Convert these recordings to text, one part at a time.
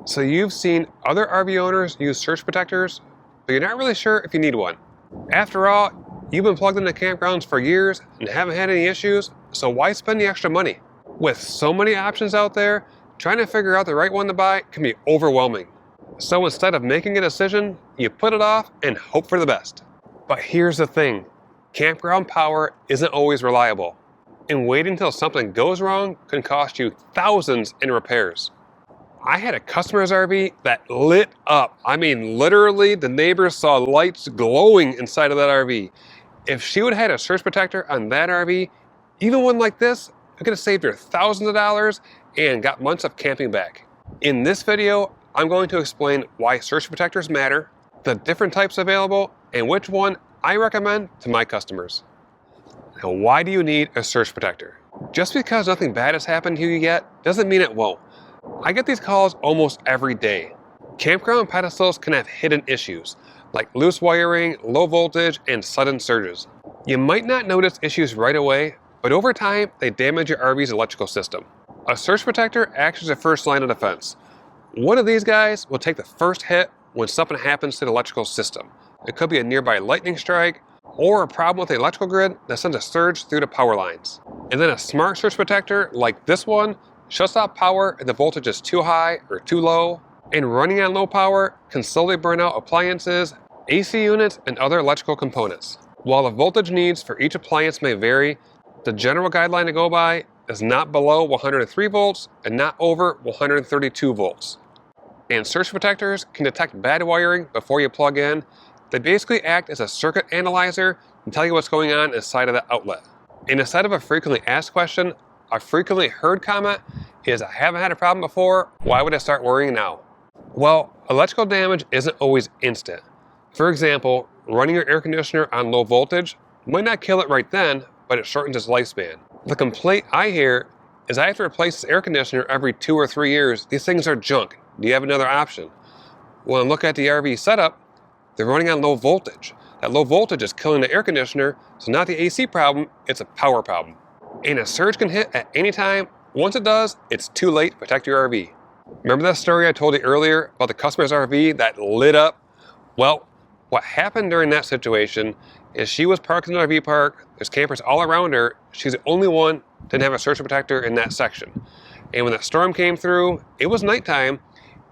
So you've seen other RV owners use surge protectors, but you're not really sure if you need one. After all, you've been plugged into campgrounds for years and haven't had any issues, so why spend the extra money? With so many options out there, trying to figure out the right one to buy can be overwhelming. So instead of making a decision, you put it off and hope for the best. But here's the thing, campground power isn't always reliable, and waiting until something goes wrong can cost you thousands in repairs. I had a customer's RV that lit up. I mean, literally, the neighbors saw lights glowing inside of that RV. If she would have had a surge protector on that RV, even one like this, it could have saved her thousands of dollars and got months of camping back. In this video, I'm going to explain why surge protectors matter, the different types available, and which one I recommend to my customers. Now, why do you need a surge protector? Just because nothing bad has happened to you yet doesn't mean it won't. I get these calls almost every day. Campground pedestals can have hidden issues, like loose wiring, low voltage, and sudden surges. You might not notice issues right away, but over time, they damage your RV's electrical system. A surge protector acts as a first line of defense. One of these guys will take the first hit when something happens to the electrical system. It could be a nearby lightning strike, or a problem with the electrical grid that sends a surge through the power lines. And then a smart surge protector, like this one, shuts off power if the voltage is too high or too low, and running on low power can slowly burn out appliances, AC units, and other electrical components. While the voltage needs for each appliance may vary, the general guideline to go by is not below 103 volts and not over 132 volts. And surge protectors can detect bad wiring before you plug in. They basically act as a circuit analyzer and tell you what's going on inside of the outlet. And instead of a frequently asked question, a frequently heard comment is, I haven't had a problem before, why would I start worrying now? Well, electrical damage isn't always instant. For example, running your air conditioner on low voltage might not kill it right then, but it shortens its lifespan. The complaint I hear is I have to replace this air conditioner every 2 or 3 years. These things are junk. Do you have another option? When I look at the RV setup, they're running on low voltage. That low voltage is killing the air conditioner, so not the AC problem, it's a power problem. And a surge can hit at any time. Once it does, it's too late to protect your RV. Remember that story I told you earlier about the customer's RV that lit up? Well, what happened during that situation is she was parked in an RV park, there's campers all around her, she's the only one that didn't have a surge protector in that section. And when that storm came through, it was nighttime,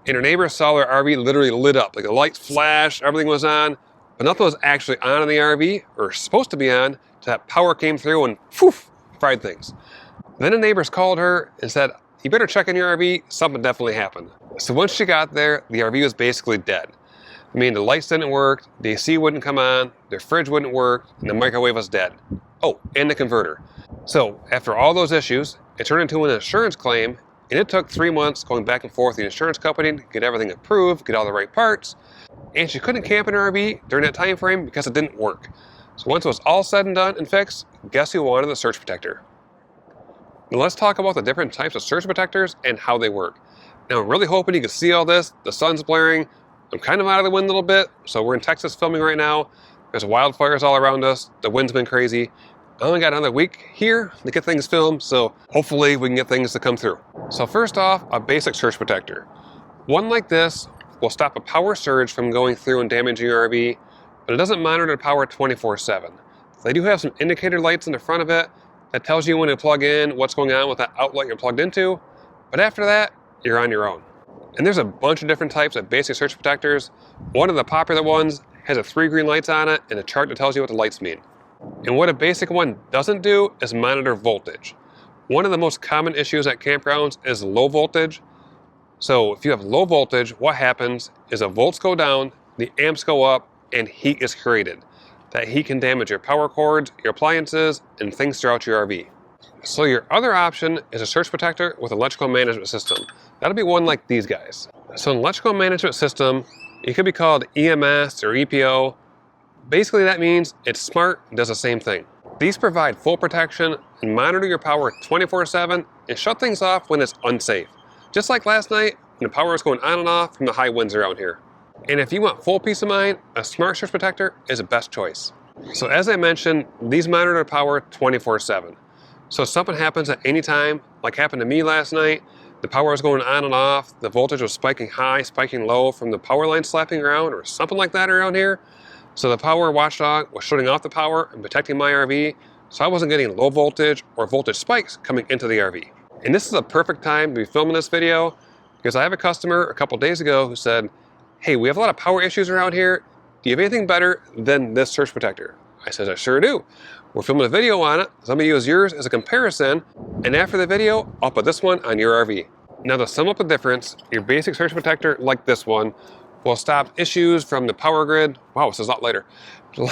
and her neighbors saw her RV literally lit up. Like the lights flashed, everything was on, but nothing was actually on in the RV, or supposed to be on, so that power came through and poof, fried things. Then the neighbors called her and said, you better check in your RV, something definitely happened. So once she got there, the RV was basically dead. I mean, the lights didn't work, the AC wouldn't come on, the fridge wouldn't work, and the microwave was dead. Oh, and the converter. So after all those issues, it turned into an insurance claim, and it took 3 months going back and forth with the insurance company to get everything approved, get all the right parts, and she couldn't camp in her RV during that time frame because it didn't work. So once it was all said and done and fixed, guess who wanted the surge protector? Now let's talk about the different types of surge protectors and how they work. Now I'm really hoping you can see all this. The sun's blaring. I'm kind of out of the wind a little bit. So we're in Texas filming right now. There's wildfires all around us. The wind's been crazy. I only got another week here to get things filmed, so hopefully we can get things to come through. So first off, a basic surge protector. One like this will stop a power surge from going through and damaging your RV, but it doesn't monitor the power 24/7. They do have some indicator lights in the front of it that tells you when to plug in, what's going on with that outlet you're plugged into, but after that, you're on your own. And there's a bunch of different types of basic surge protectors. One of the popular ones has 3 green lights on it and a chart that tells you what the lights mean. And what a basic one doesn't do is monitor voltage. One of the most common issues at campgrounds is low voltage. So if you have low voltage, what happens is the volts go down, the amps go up, and heat is created. That heat can damage your power cords, your appliances, and things throughout your RV. So your other option is a surge protector with electrical management system. That'll be one like these guys. So an electrical management system, it could be called EMS or EPO. Basically that means it's smart and does the same thing. These provide full protection and monitor your power 24/7 and shut things off when it's unsafe. Just like last night when the power was going on and off from the high winds around here. And if you want full peace of mind, a smart surge protector is the best choice. So as I mentioned, these monitor power 24/7. So if something happens at any time, like happened to me last night, The power was going on and off, the voltage was spiking high, spiking low from the power line slapping around or something like that around here. So the power watchdog was shutting off the power and protecting my RV, so I wasn't getting low voltage or voltage spikes coming into the RV. And this is a perfect time to be filming this video because I have a customer a couple days ago who said, hey, we have a lot of power issues around here. Do you have anything better than this surge protector? I said, I sure do. We're filming a video on it, so I'm gonna use yours as a comparison, and after the video, I'll put this one on your RV. Now to sum up the difference, your basic surge protector like this one will stop issues from the power grid, wow, this is a lot lighter,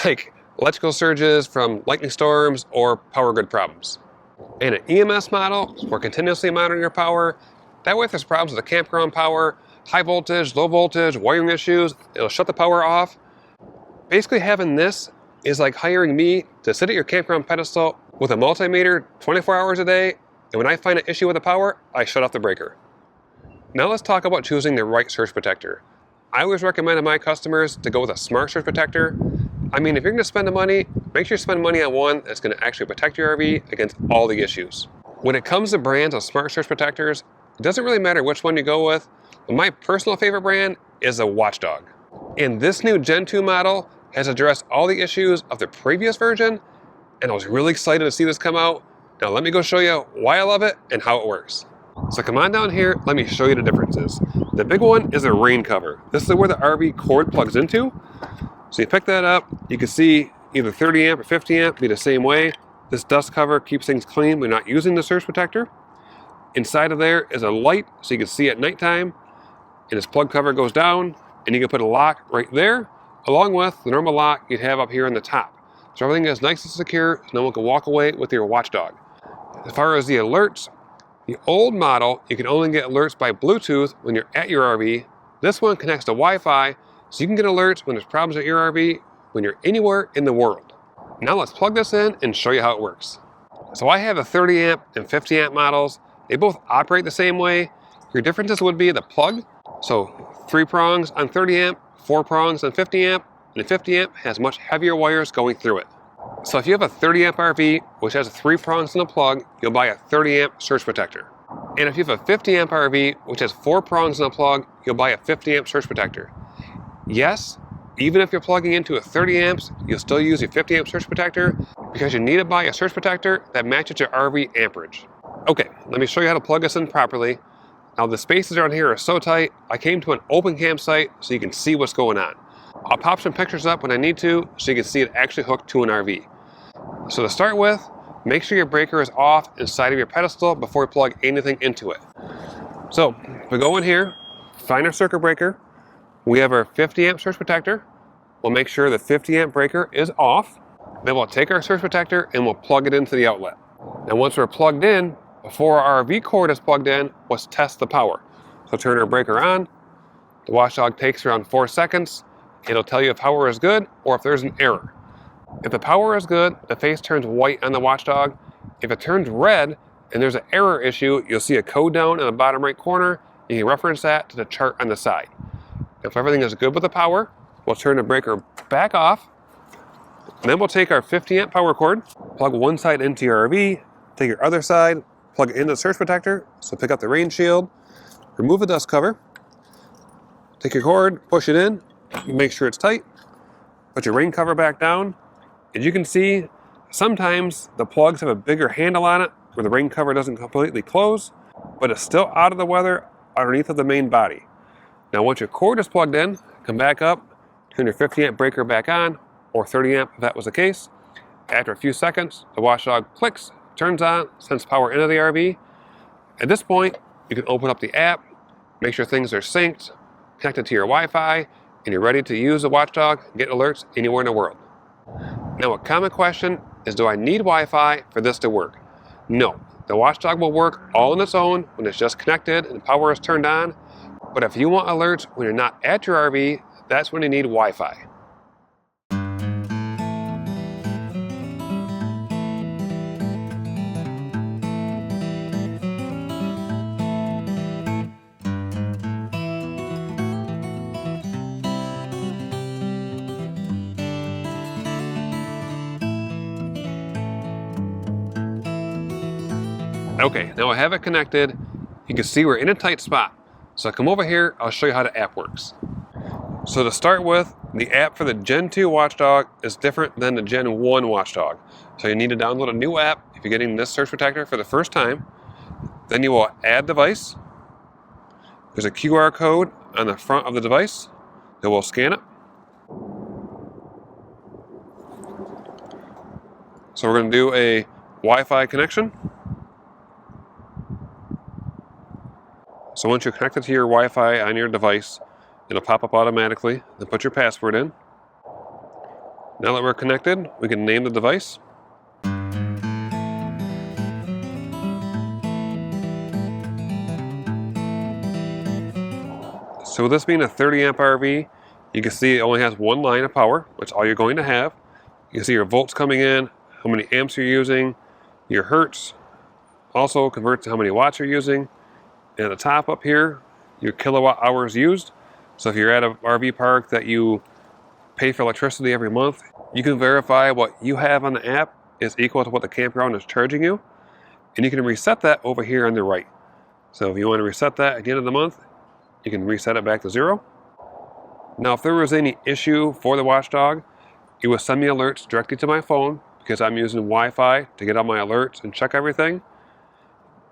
like electrical surges from lightning storms or power grid problems. And an EMS model, we're continuously monitoring your power. That way if there's problems with the campground power, high voltage, low voltage, wiring issues, it'll shut the power off. Basically having this is like hiring me to sit at your campground pedestal with a multimeter 24 hours a day, and when I find an issue with the power, I shut off the breaker. Now let's talk about choosing the right surge protector. I always recommend to my customers to go with a smart surge protector. I mean, if you're gonna spend the money, make sure you spend money on one that's gonna actually protect your RV against all the issues. When it comes to brands of smart surge protectors, it doesn't really matter which one you go with, but my personal favorite brand is a Watchdog. And this new Gen 2 model has addressed all the issues of the previous version, and I was really excited to see this come out. Now let me go show you why I love it and how it works. So come on down here, let me show you the differences. The big one is a rain cover. This is where the RV cord plugs into. So you pick that up, you can see either 30 amp or 50 amp be the same way. This dust cover keeps things clean when not using the surge protector. Inside of there is a light so you can see at nighttime, and this plug cover goes down, and you can put a lock right there, along with the normal lock you'd have up here on the top. So everything is nice and secure, so no one can walk away with your Watchdog. As far as the alerts, the old model, you can only get alerts by Bluetooth when you're at your RV. This one connects to Wi-Fi, so you can get alerts when there's problems at your RV when you're anywhere in the world. Now let's plug this in and show you how it works. So I have the 30 amp and 50 amp models. They both operate the same way. Your differences would be the plug. So 3 prongs on 30 amp, 4 prongs on 50 amp, and the 50 amp has much heavier wires going through it. So if you have a 30 amp RV, which has 3 prongs and a plug, you'll buy a 30 amp surge protector. And if you have a 50 amp RV, which has 4 prongs and a plug, you'll buy a 50 amp surge protector. Yes, even if you're plugging into a 30 amps, you'll still use your 50 amp surge protector because you need to buy a surge protector that matches your RV amperage. Okay, let me show you how to plug this in properly. Now the spaces around here are so tight, I came to an open campsite so you can see what's going on. I'll pop some pictures up when I need to so you can see it actually hooked to an RV. So to start with, make sure your breaker is off inside of your pedestal before you plug anything into it. So if we go in here, find our circuit breaker, we have our 50 amp surge protector. We'll make sure the 50 amp breaker is off. Then we'll take our surge protector and we'll plug it into the outlet. Now once we're plugged in, before our RV cord is plugged in, let's test the power. So turn our breaker on. The Watchdog takes around 4 seconds. It'll tell you if power is good or if there's an error. If the power is good, the face turns white on the Watchdog. If it turns red and there's an error issue, you'll see a code down in the bottom right corner. You can reference that to the chart on the side. If everything is good with the power, we'll turn the breaker back off. And then we'll take our 50 amp power cord, plug one side into your RV, take your other side, plug it into the surge protector. So pick up the rain shield, remove the dust cover, take your cord, push it in, make sure it's tight, put your rain cover back down. As you can see, sometimes the plugs have a bigger handle on it where the rain cover doesn't completely close, but it's still out of the weather underneath of the main body. Now once your cord is plugged in, come back up, turn your 50 amp breaker back on, or 30 amp if that was the case. After a few seconds, the Watchdog clicks, turns on, sends power into the RV. At this point, you can open up the app, make sure things are synced, connected to your Wi-Fi, and you're ready to use the Watchdog and get alerts anywhere in the world. Now a common question is, do I need Wi-Fi for this to work? No, the Watchdog will work all on its own when it's just connected and power is turned on. But if you want alerts when you're not at your RV, that's when you need Wi-Fi. Okay, now I have it connected. you can see we're in a tight spot. So come over here, I'll show you how the app works. So to start with, the app for the Gen II Watchdog is different than the Gen I Watchdog. So you need to download a new app if you're getting this surge protector for the first time. Then you will add device. There's a QR code on the front of the device. Then we'll scan it. So we're going to do a Wi-Fi connection. So once you're connected to your Wi-Fi on your device, it'll pop up automatically. Then put your password in. Now that we're connected, we can name the device. So with this being a 30 amp RV, you can see it only has one line of power, which is all you're going to have. You can see your volts coming in, how many amps you're using, your hertz also converts to how many watts you're using. And at the top up here, your kilowatt hours used. So if you're at an RV park that you pay for electricity every month, you can verify what you have on the app is equal to what the campground is charging you. And you can reset that over here on the right. So if you want to reset that at the end of the month, you can reset it back to 0. Now if there was any issue for the Watchdog, it will send me alerts directly to my phone because I'm using Wi-Fi to get all my alerts and check everything.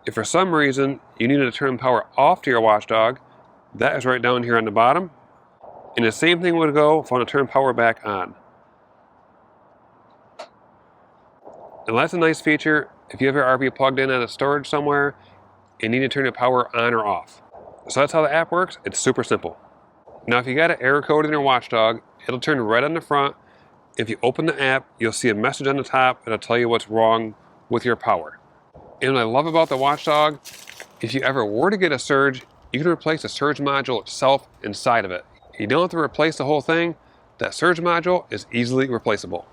If for some reason you needed to turn power off to your Watchdog, that is right down here on the bottom. And the same thing would go if I want to turn power back on. And that's a nice feature if you have your RV plugged in at a storage somewhere and need to turn your power on or off. So that's how the app works. It's super simple. Now if you got an error code in your Watchdog, it'll turn red on the front. If you open the app, you'll see a message on the top that'll tell you what's wrong with your power. And what I love about the Watchdog, if you ever were to get a surge, you can replace the surge module itself inside of it. You don't have to replace the whole thing. That surge module is easily replaceable.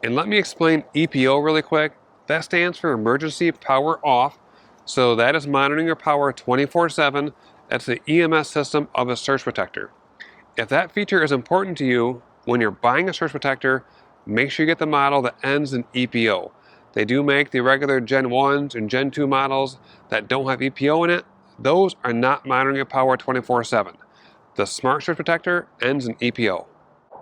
And let me explain EPO really quick. That stands for Emergency Power Off. So that is monitoring your power 24/7. That's the EMS system of a surge protector. If that feature is important to you, when you're buying a surge protector, make sure you get the model that ends in EPO. They do make the regular Gen 1s and Gen 2 models that don't have EPO in it. Those are not monitoring your power 24/7. The Smart Surge Protector ends in EPO.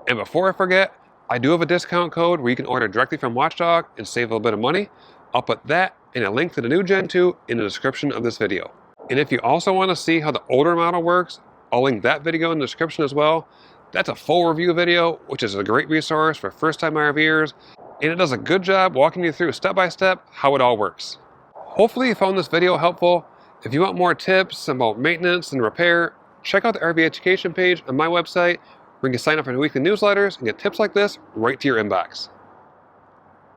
And before I forget, I do have a discount code where you can order directly from Watchdog and save a little bit of money. I'll put that and a link to the new Gen 2 in the description of this video. And if you also want to see how the older model works, I'll link that video in the description as well. That's a full review video, which is a great resource for first-time RVers, and it does a good job walking you through step-by-step how it all works. Hopefully you found this video helpful. If you want more tips about maintenance and repair, check out the RV education page on my website where you can sign up for the weekly newsletters and get tips like this right to your inbox.